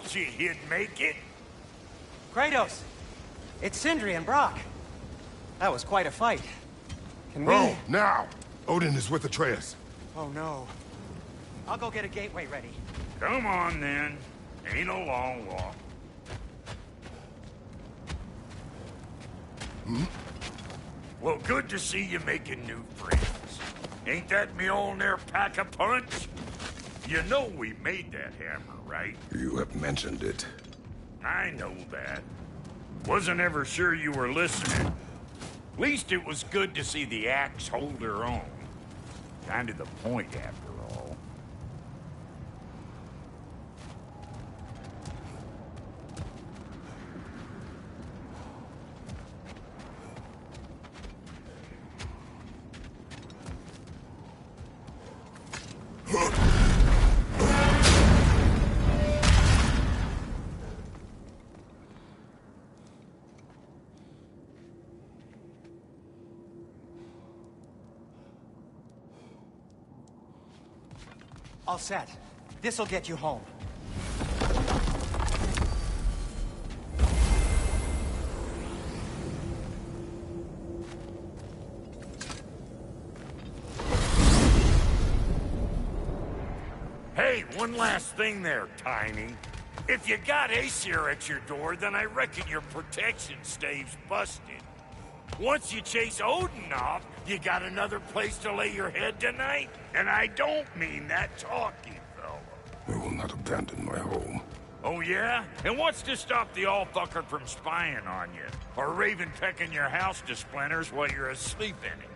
told you he'd make it. Kratos! It's Sindri and Brock. That was quite a fight. Can we... Oh, now! Odin is with Atreus. Oh, no. I'll go get a gateway ready. Come on, then. Ain't a long walk. Well, good to see you making new friends. Ain't that Mjolnir pack a punch? You know we made that hammer, right? You have mentioned it. I know that. Wasn't ever sure you were listening. At least it was good to see the axe hold her own. Kind of the point, after all. All set. This'll get you home. Hey, one last thing there, Tiny. If you got Aesir at your door, then I reckon your protection stave's busted. Once you chase Odin off, you got another place to lay your head tonight? And I don't mean that talking, fella. I will not abandon my home. Oh, yeah? And what's to stop the all-fucker from spying on you? Or Raven pecking your house to splinters while you're asleep in it?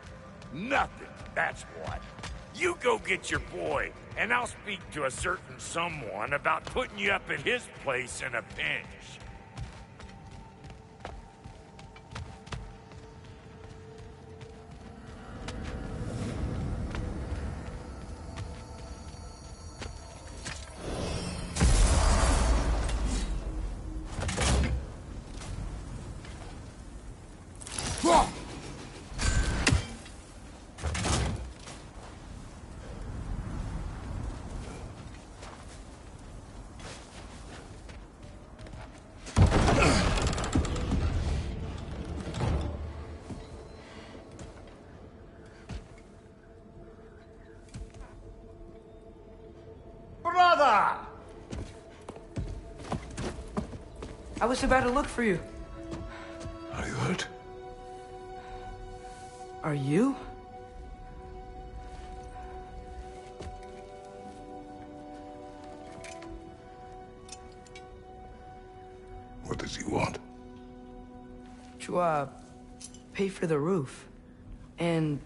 Nothing, that's what. You go get your boy, and I'll speak to a certain someone about putting you up at his place in a pinch. Brother! I was about to look for you. Are you hurt? Are you? What does he want? To, pay for the roof. And...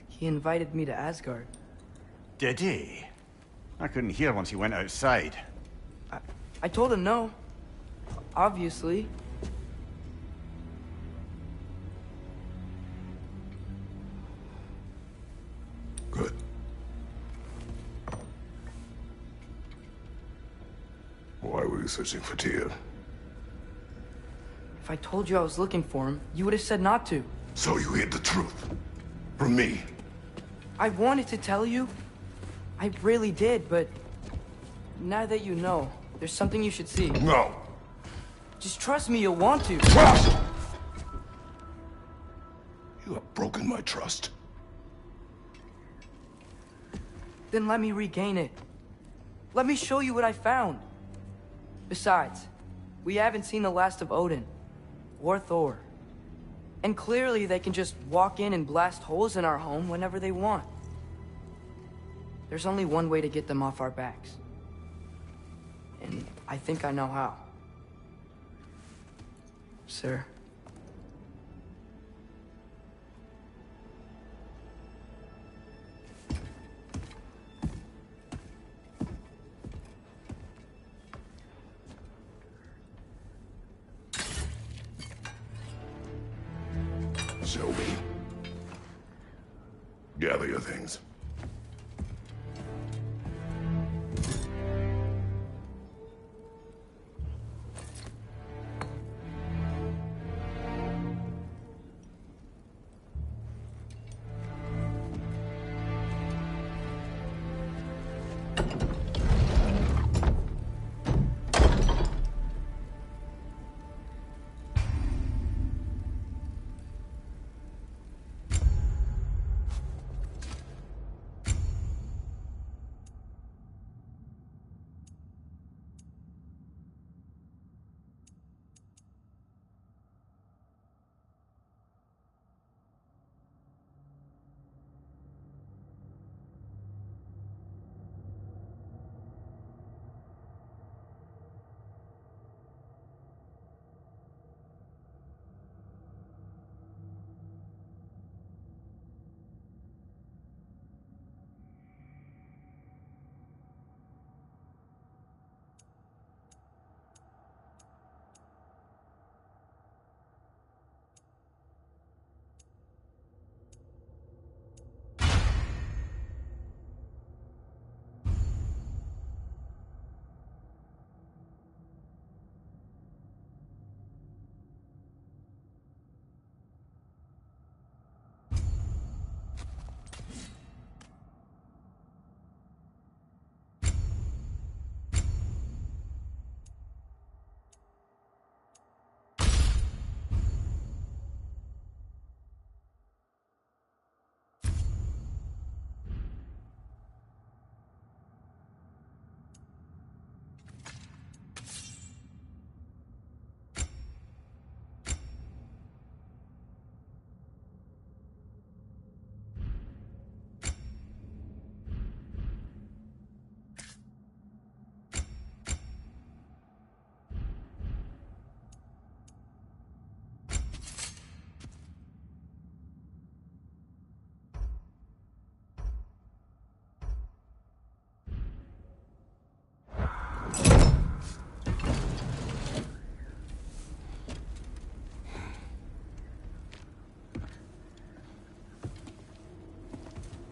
he invited me to Asgard. Did he? I couldn't hear once he went outside. I told him no. Obviously. Good. Why were you searching for Tyr? If I told you I was looking for him, you would have said not to. So you hid the truth. From me. I wanted to tell you. I really did, but... now that you know, there's something you should see. No. Just trust me, you'll want to. What? You have broken my trust. Then let me regain it. Let me show you what I found. Besides, we haven't seen the last of Odin. Or Thor. And clearly they can just walk in and blast holes in our home whenever they want. There's only one way to get them off our backs. And I think I know how. Sir. Show me. Gather your things.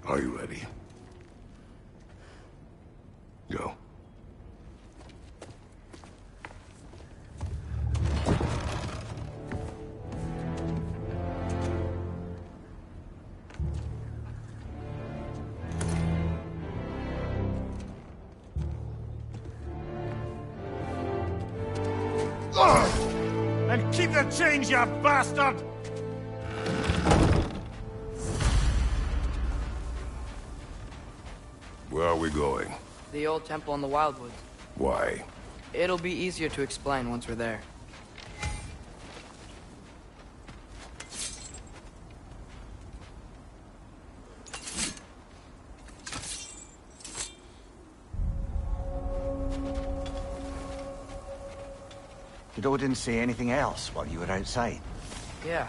Are you ready? Go. And keep the change, you bastard! Where are we going? The old temple in the Wildwoods. Why? It'll be easier to explain once we're there. Did Odin say anything else while you were outside? Yeah.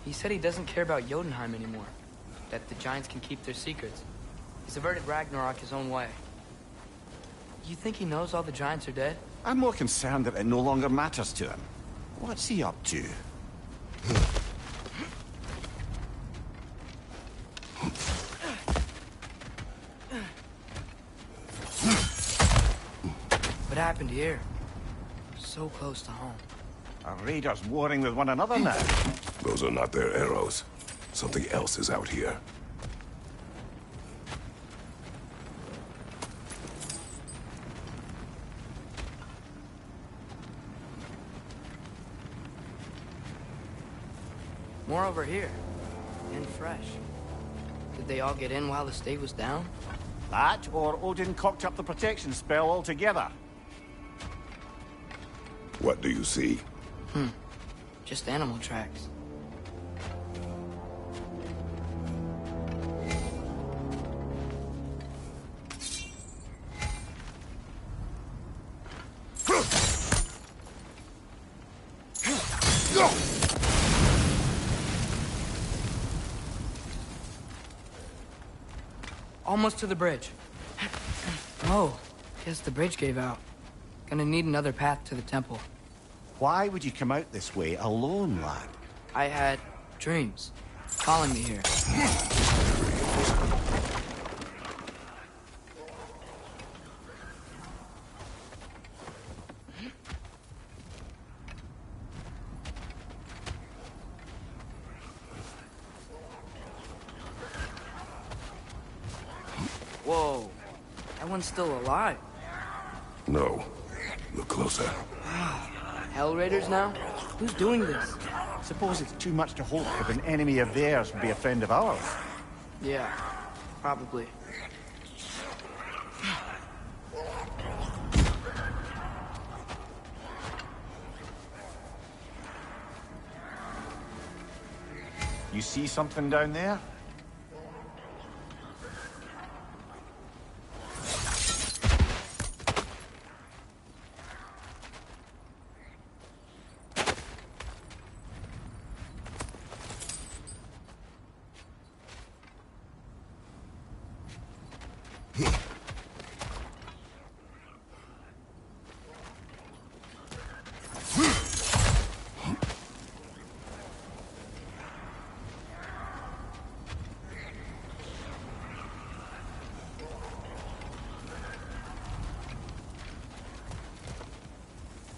He said he doesn't care about Jotunheim anymore. That the giants can keep their secrets. He's averted Ragnarok his own way. You think he knows all the giants are dead? I'm more concerned that it no longer matters to him. What's he up to? What happened here? So close to home. Are raiders warring with one another now? Those are not their arrows. Something else is out here. More over here. And fresh. Did they all get in while the stave was down? That, or Odin cocked up the protection spell altogether. What do you see? Just animal tracks. Almost to the bridge. Oh, guess the bridge gave out. Gonna need another path to the temple. Why would you come out this way alone, lad? I had dreams calling me here. Whoa, that one's still alive. No. Look closer. Hell Raiders now? Who's doing this? Suppose it's too much to hope that an enemy of theirs would be a friend of ours. Yeah, probably. You see something down there?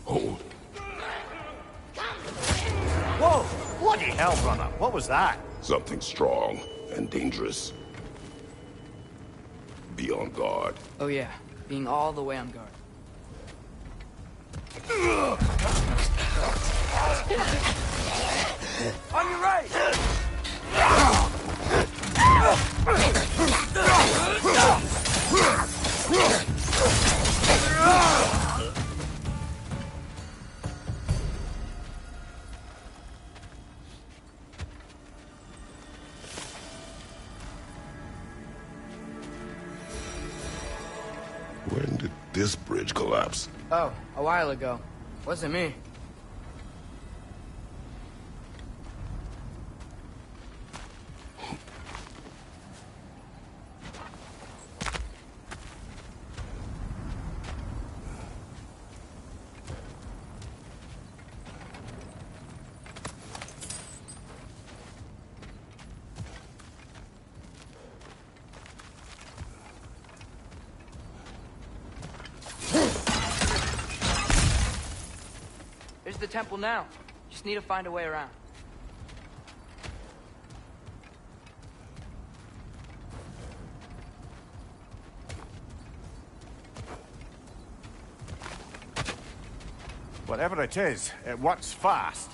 Hold. Whoa! Bloody hell, brother! What was that? Something strong and dangerous. Be on guard. Oh yeah, being all the way on guard. On your right! When did this bridge collapse? Oh, a while ago. Wasn't me. the temple now. Just need to find a way around. Whatever it is, it works fast.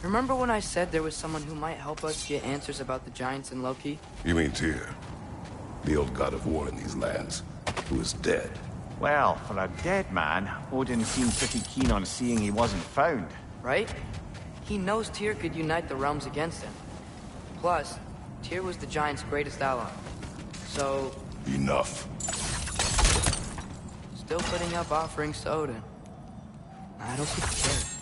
Remember when I said there was someone who might help us get answers about the giants and Loki? You mean Tyr, the old god of war in these lands, who is dead? Well, for a dead man, Odin seemed pretty keen on seeing he wasn't found. Right? He knows Tyr could unite the realms against him. Plus, Tyr was the giants' greatest ally. So... Enough. Still putting up offerings to Odin. I don't think he cares.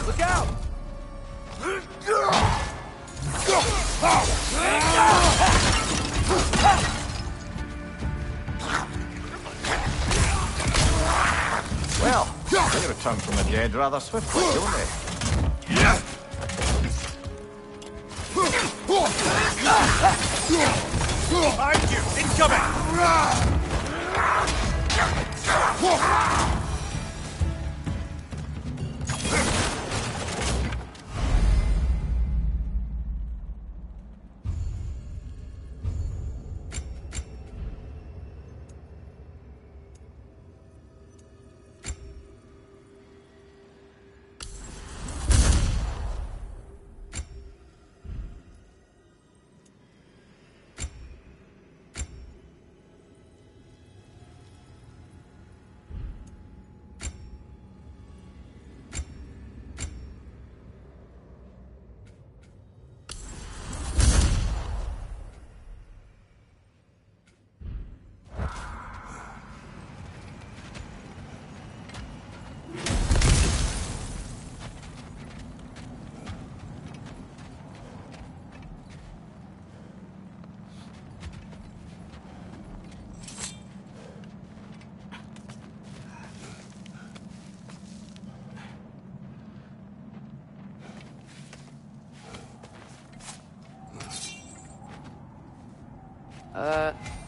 Look out! Well, they return from the dead rather swiftly, don't they? Behind you! Incoming!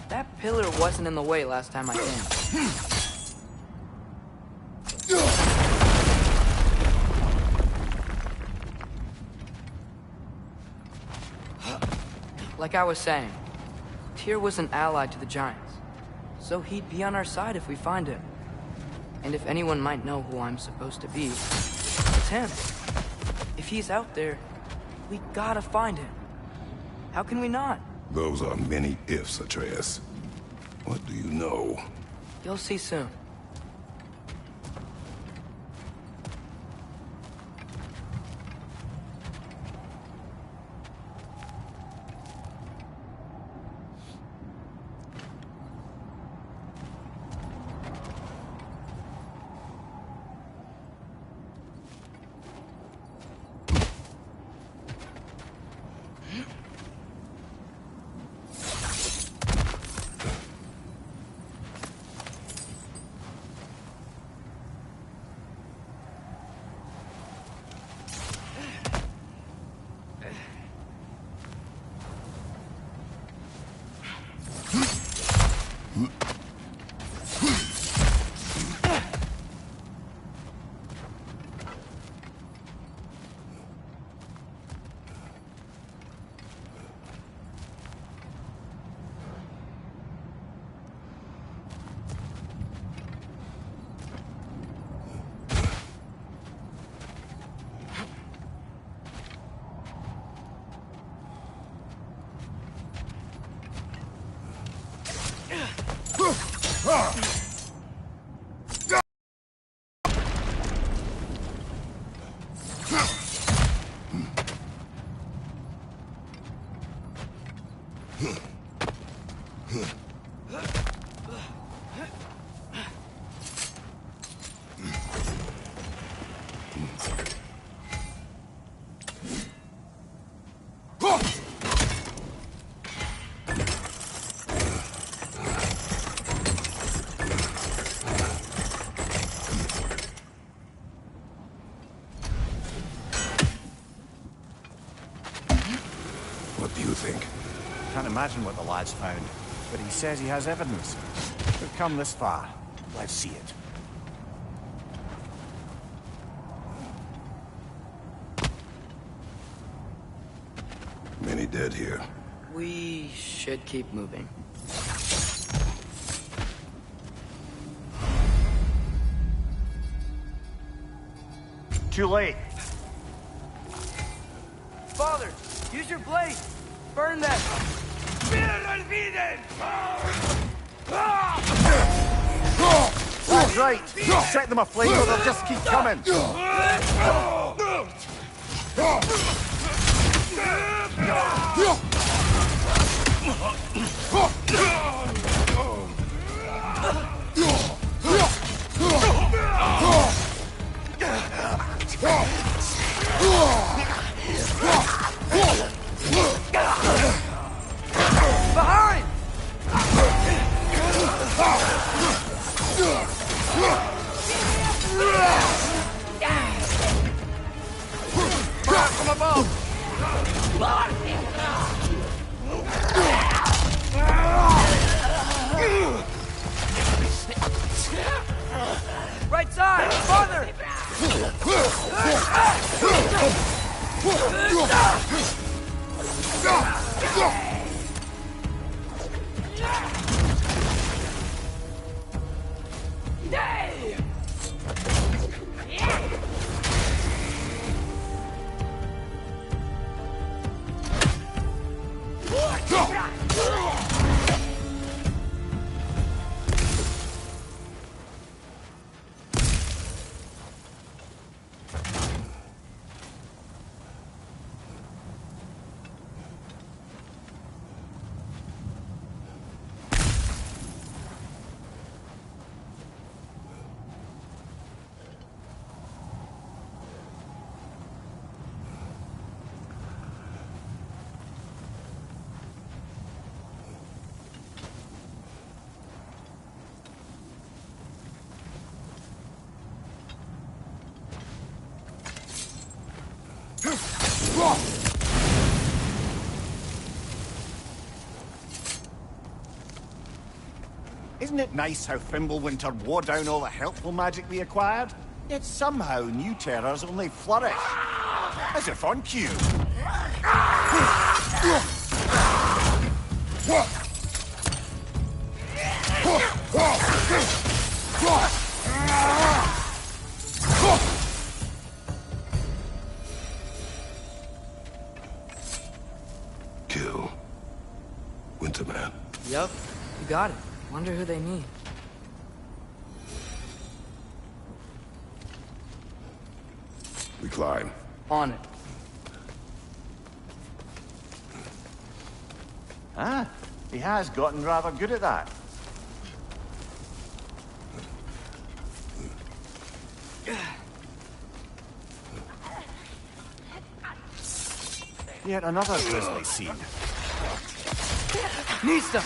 That pillar wasn't in the way last time I came. Like I was saying, Tyr was an ally to the giants, so he'd be on our side if we find him. And if anyone might know who I'm supposed to be, it's him. If he's out there, we gotta find him. How can we not? Those are many ifs, Atreus. What do you know? You'll see soon. imagine what the lad's found, but he says he has evidence. We've come this far. Let's see it. Many dead here. We should keep moving. Too late. Father, use your blade! Burn them! That's right. Set them aflame or they'll just keep coming. Behind! From above. Right side! Father! Isn't it nice how Fimbulwinter wore down all the helpful magic we acquired? Yet somehow new terrors only flourish. As if on cue. Kill. Winterman. Yup, you got it. Wonder who they mean. We climb. On it. Ah, he has gotten rather good at that. Yet another grisly scene. Nista!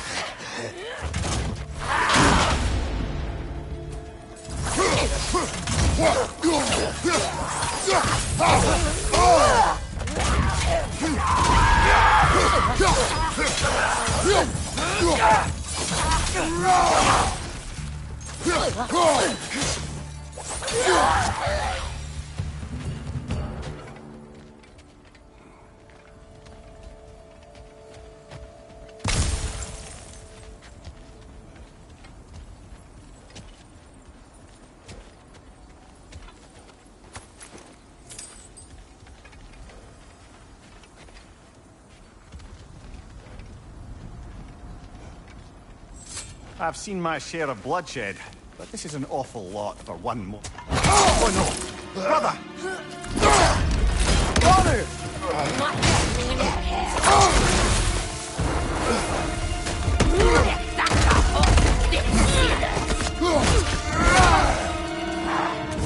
I've seen my share of bloodshed, but this is an awful lot for one more. Oh no! Brother! Father!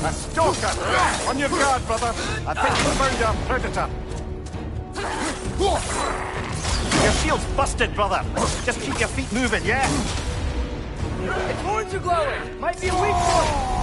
A stalker! On your guard, brother! I think we found our predator. Your shield's busted, brother. Just keep your feet moving, yeah? Its horns are glowing! Might be a weak point!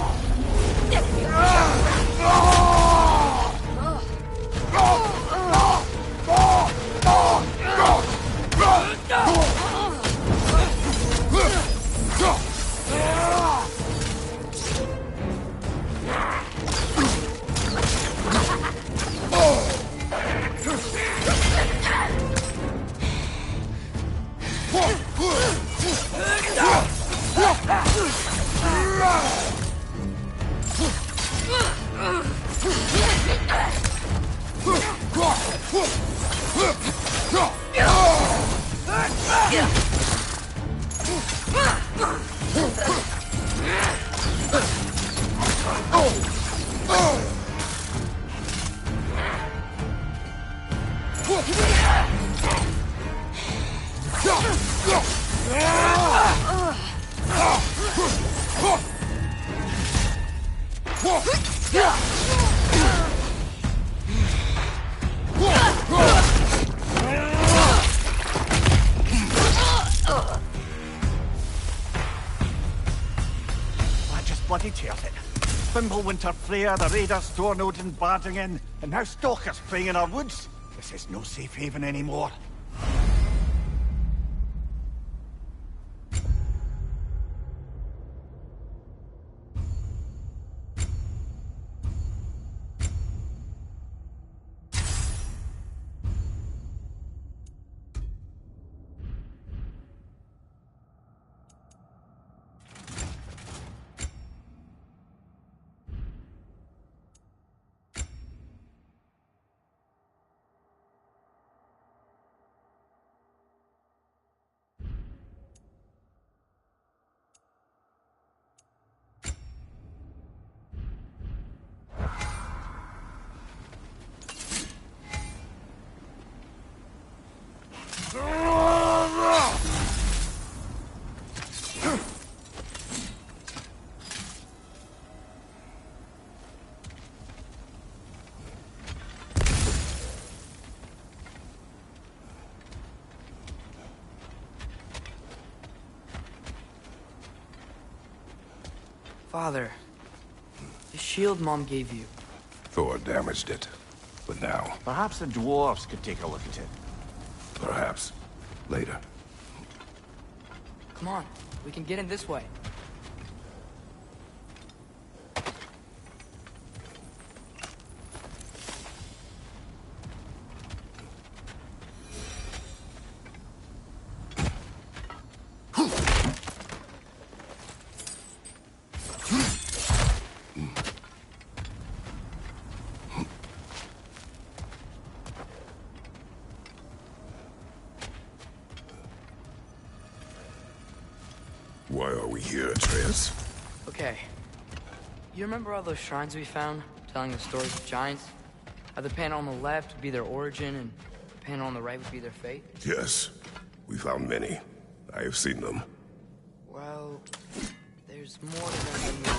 I just bloody tears it. Fimbulwinter Freya, the raiders, Stornode and barging in, and now stalkers preying in our woods. This is no safe haven anymore. Father, the shield Mom gave you. Thor damaged it. But now, Perhaps the dwarves could take a look at it. perhaps, later. Come on, we can get in this way. Why are we here, Atreus? Okay. You remember all those shrines we found, telling the stories of giants? How the panel on the left would be their origin, and the panel on the right would be their fate? Yes, we found many. I have seen them. Well, there's more to them than we know.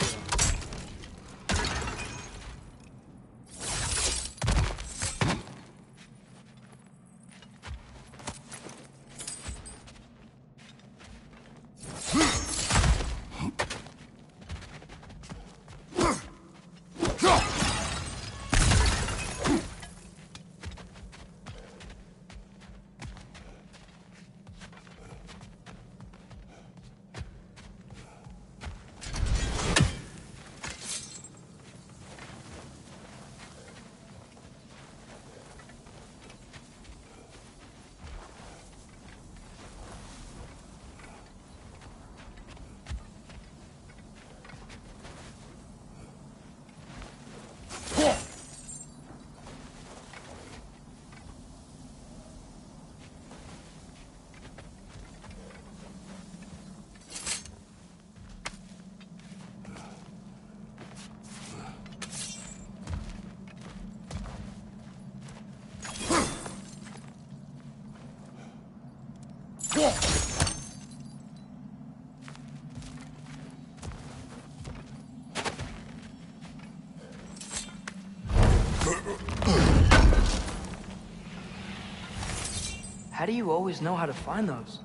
How do you always know how to find those?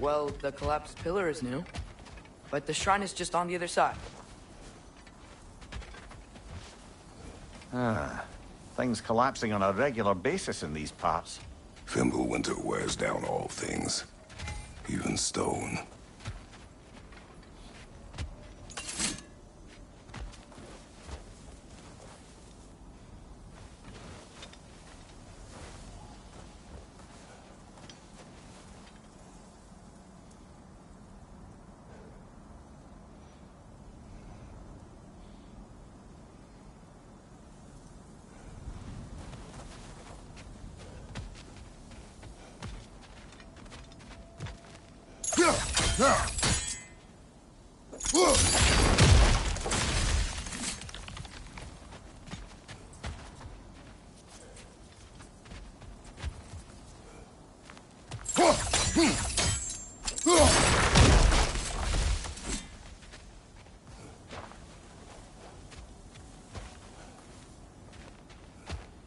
Well, the collapsed pillar is new, but the shrine is just on the other side. Ah, things collapsing on a regular basis in these parts. Fimbulwinter wears down all things, even stone.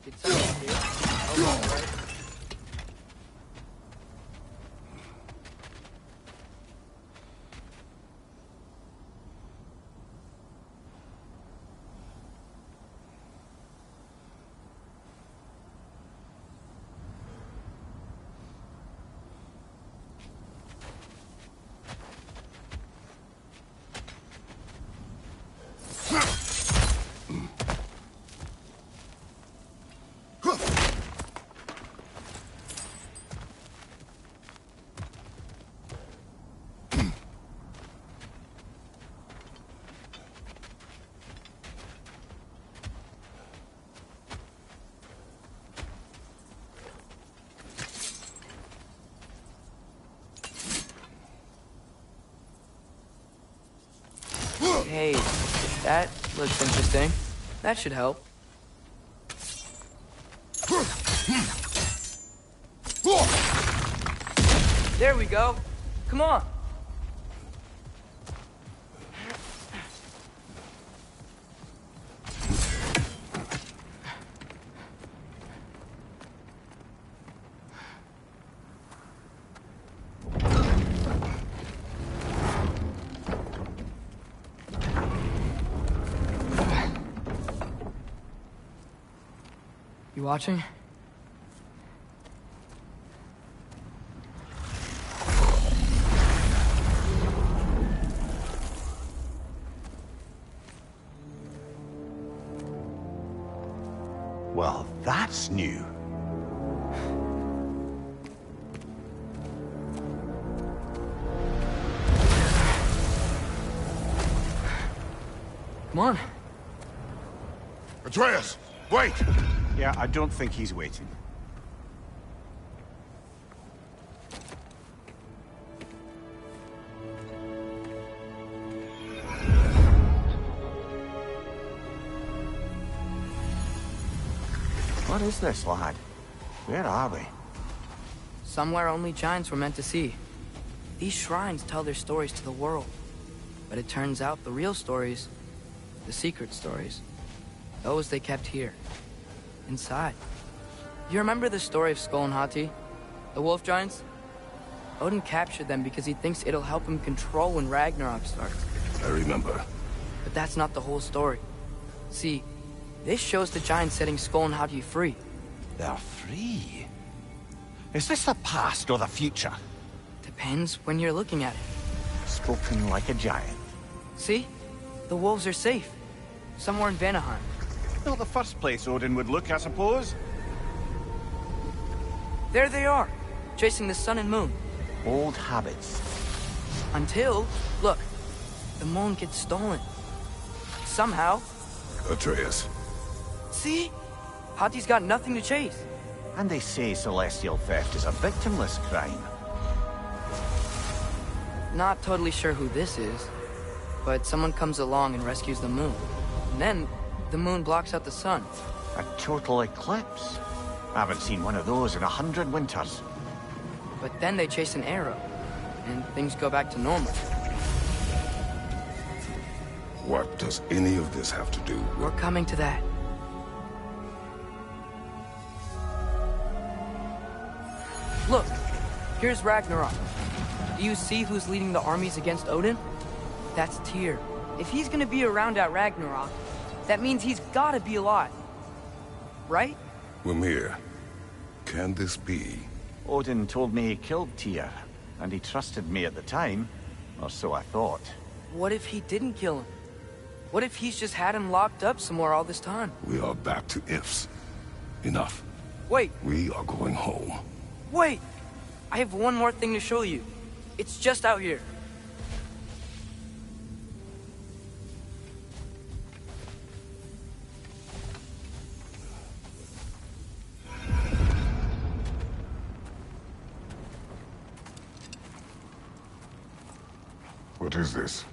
Did someone hear? Oh, right. Hey, that looks interesting. That should help. There we go. Come on. You watching? Well, that's new. Come on. Atreus, wait! Yeah, I don't think he's waiting. What is this, lad? Where are we? Somewhere only giants were meant to see. These shrines tell their stories to the world. But it turns out the real stories, the secret stories, those they kept here, inside. You remember the story of Skull and Hati? The wolf giants? Odin captured them because he thinks it'll help him control when Ragnarok starts. I remember. But that's not the whole story. See, this shows the giants setting Skull and Hati free. They're free. Is this the past or the future? Depends when you're looking at it. Spoken like a giant. See? The wolves are safe. Somewhere in Vanaheim. Not the first place Odin would look, I suppose. There they are, chasing the sun and moon. Old habits. Until, look, the moon gets stolen. Somehow. Atreus. See? Hati's got nothing to chase. And they say celestial theft is a victimless crime. Not totally sure who this is, but someone comes along and rescues the moon. And then, the moon blocks out the sun. A total eclipse. I haven't seen one of those in 100 winters. But then they chase an arrow, and things go back to normal. What does any of this have to do with... We're coming to that. Look, here's Ragnarok. Do you see who's leading the armies against Odin? That's Tyr. If he's gonna be around at Ragnarok, that means he's gotta be alive. Right? Mimir, can this be? Odin told me he killed Tyr, and he trusted me at the time, or so I thought. What if he didn't kill him? What if he's just had him locked up somewhere all this time? We are back to ifs. Enough. Wait, We are going home. wait! I have one more thing to show you. It's just out here. What is this?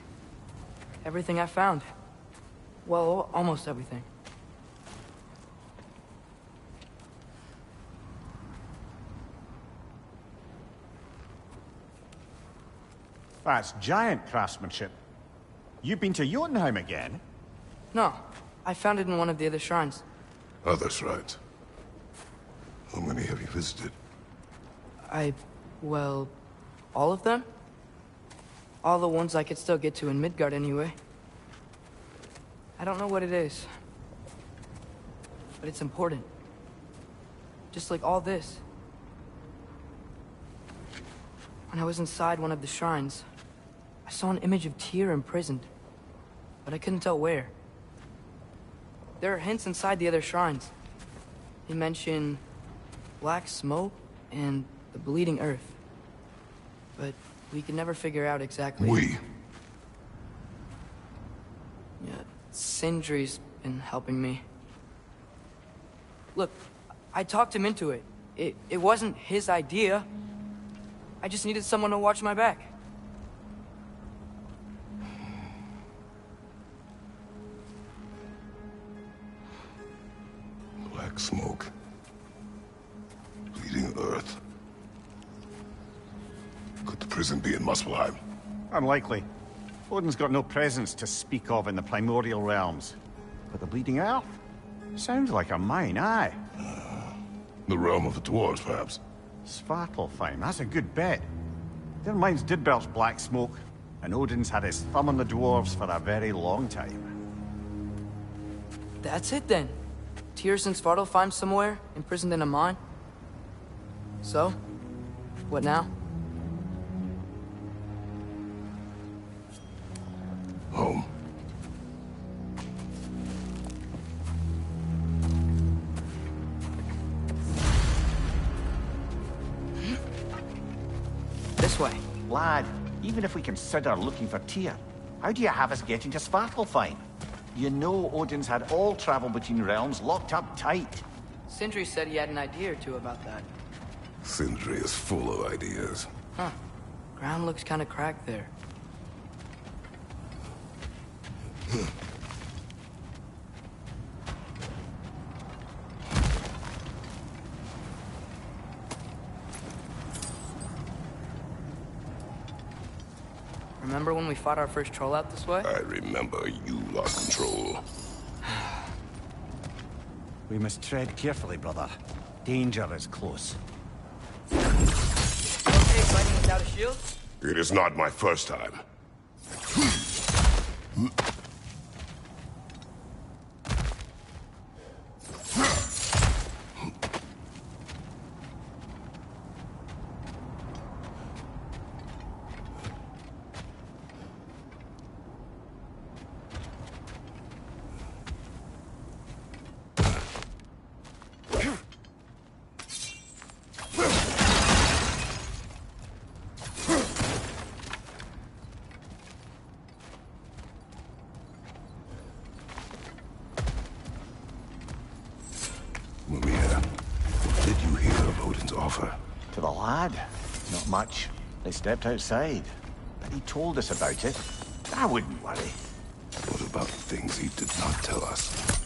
Everything I found. Well, almost everything. That's giant craftsmanship. You've been to Jotunheim again? No, I found it in one of the other shrines. Other shrines. How many have you visited? Well, all of them? All the ones I could still get to in Midgard anyway. I don't know what it is. But it's important. Just like all this. When I was inside one of the shrines, I saw an image of Tyr imprisoned. But I couldn't tell where. There are hints inside the other shrines. They mention black smoke and the bleeding earth. But we could never figure out exactly. We. Yeah, Sindri's been helping me. Look, I talked him into it. It wasn't his idea. I just needed someone to watch my back. Black smoke. Bleeding earth. Could the prison be in Muspelheim? Unlikely. Odin's got no presence to speak of in the primordial realms. But the Bleeding Earth? Sounds like a mine, aye. The realm of the dwarves, perhaps. Svartalfheim, that's a good bet. Their mines did belch black smoke, and Odin's had his thumb on the dwarves for a very long time. That's it then. Tyr's in Svartalfheim somewhere, imprisoned in a mine. So, what now? Home. This way. Lad, even if we consider looking for Tyr, how do you have us getting to Svartalfheim? You know Odin's had all travel between realms locked up tight. Sindri said he had an idea or two about that. Sindri is full of ideas. Huh. Ground looks kind of cracked there. Remember when we fought our first troll out this way? I remember you lost control. We must tread carefully, brother. Danger is close. You okay fighting without a shield? It is not my first time. Mimir, what did you hear of Odin's offer? To the lad? Not much. They stepped outside. But he told us about it. I wouldn't worry. What about things he did not tell us?